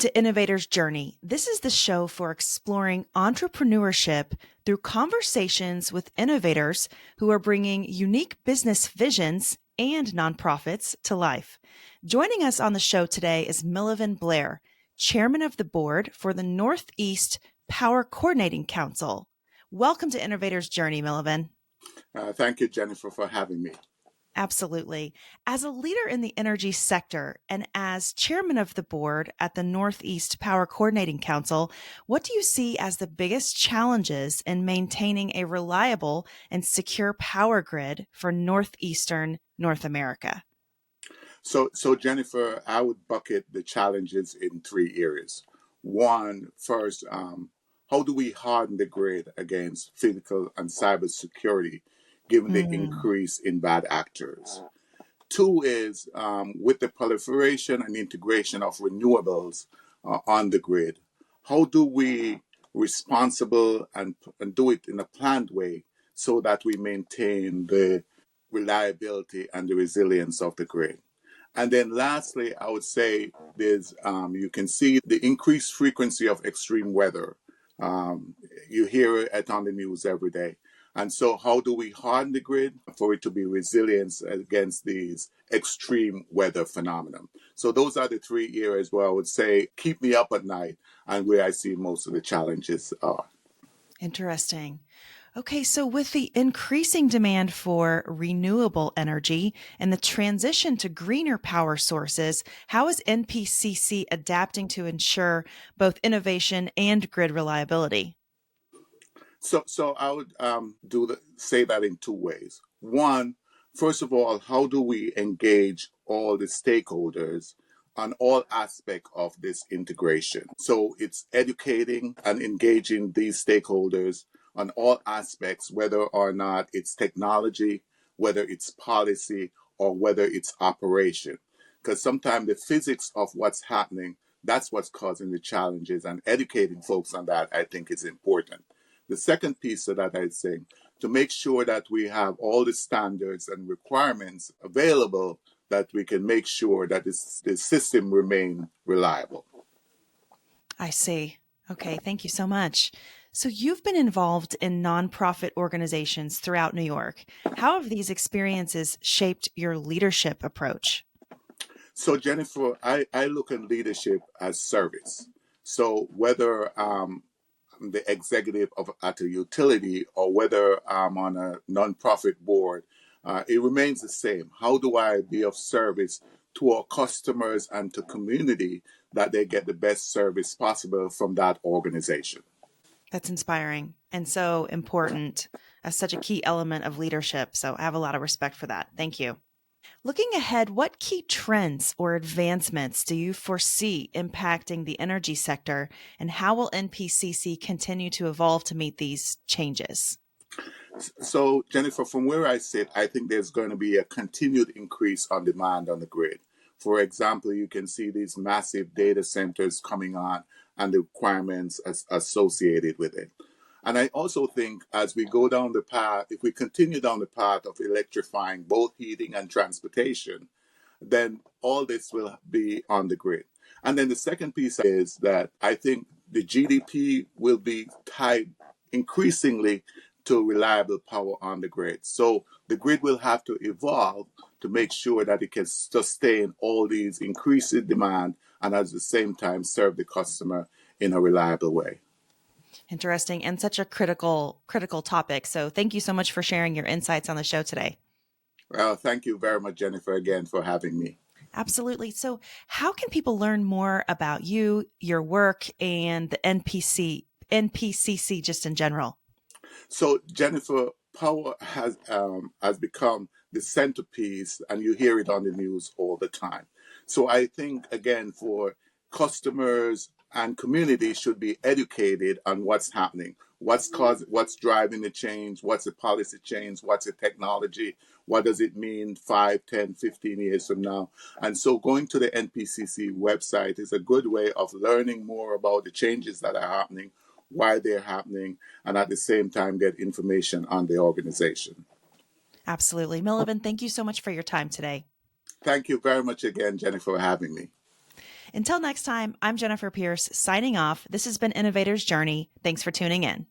to Innovator's Journey. This is the show for exploring entrepreneurship through conversations with innovators who are bringing unique business visions and nonprofits to life. Joining us on the show today is Milovan Blair, Chairman of the Board for the Northeast Power Coordinating Council. Welcome to Innovator's Journey, Milovan. Thank you, Jennifer, for having me. Absolutely. As a leader in the energy sector and as chairman of the board at the Northeast Power Coordinating Council, what do you see as the biggest challenges in maintaining a reliable and secure power grid for Northeastern North America? So Jennifer, I would bucket the challenges in three areas. One, first, how do we harden the grid against physical and cyber security, given the increase in bad actors? Two is with the proliferation and integration of renewables on the grid, how do we responsible and do it in a planned way so that we maintain the reliability and the resilience of the grid? And then lastly, I would say there's you can see the increased frequency of extreme weather. You hear it on the news every day. And so how do we harden the grid for it to be resilient against these extreme weather phenomena? So those are the three areas where I would say keep me up at night and where I see most of the challenges are. Interesting. Okay, so with the increasing demand for renewable energy and the transition to greener power sources, how is NPCC adapting to ensure both innovation and grid reliability? So I would say that in two ways. One, first of all, how do we engage all the stakeholders on all aspects of this integration? So it's educating and engaging these stakeholders on all aspects, whether or not it's technology, whether it's policy, or whether it's operation. Because sometimes the physics of what's happening, that's what's causing the challenges, and educating folks on that, I think, is important. The second piece of that, I'd say, to make sure that we have all the standards and requirements available that we can make sure that the system remain reliable. I see. Okay, thank you so much. So you've been involved in nonprofit organizations throughout New York. How have these experiences shaped your leadership approach? So Jennifer, I look at leadership as service. So whether the executive at a utility or whether I'm on a nonprofit board, it remains the same. How do I be of service to our customers and to community that they get the best service possible from that organization? That's inspiring and so important as such a key element of leadership. So I have a lot of respect for that. Thank you. Looking ahead, what key trends or advancements do you foresee impacting the energy sector, and how will NPCC continue to evolve to meet these changes? So, Jennifer, from where I sit, I think there's going to be a continued increase on demand on the grid. For example, you can see these massive data centers coming on and the requirements associated with it. And I also think as we go down the path, if we continue down the path of electrifying both heating and transportation, then all this will be on the grid. And then the second piece is that I think the GDP will be tied increasingly to reliable power on the grid. So the grid will have to evolve to make sure that it can sustain all these increasing demand and at the same time serve the customer in a reliable way. Interesting and such a critical topic. So thank you so much for sharing your insights on the show today. Well, thank you very much, Jennifer, again for having me. Absolutely. So how can people learn more about you, your work, and the NPCC just in general? So, Jennifer, power has become the centerpiece, and you hear it on the news all the time. So I think, again, for customers and community should be educated on what's happening, what's driving the change, what's the policy change, what's the technology, what does it mean 5, 10, 15 years from now. And so going to the NPCC website is a good way of learning more about the changes that are happening, why they're happening, and at the same time get information on the organization. Absolutely. Milovan, thank you so much for your time today. Thank you very much again, Jennifer, for having me. Until next time, I'm Jennifer Pierce signing off. This has been Innovator's Journey. Thanks for tuning in.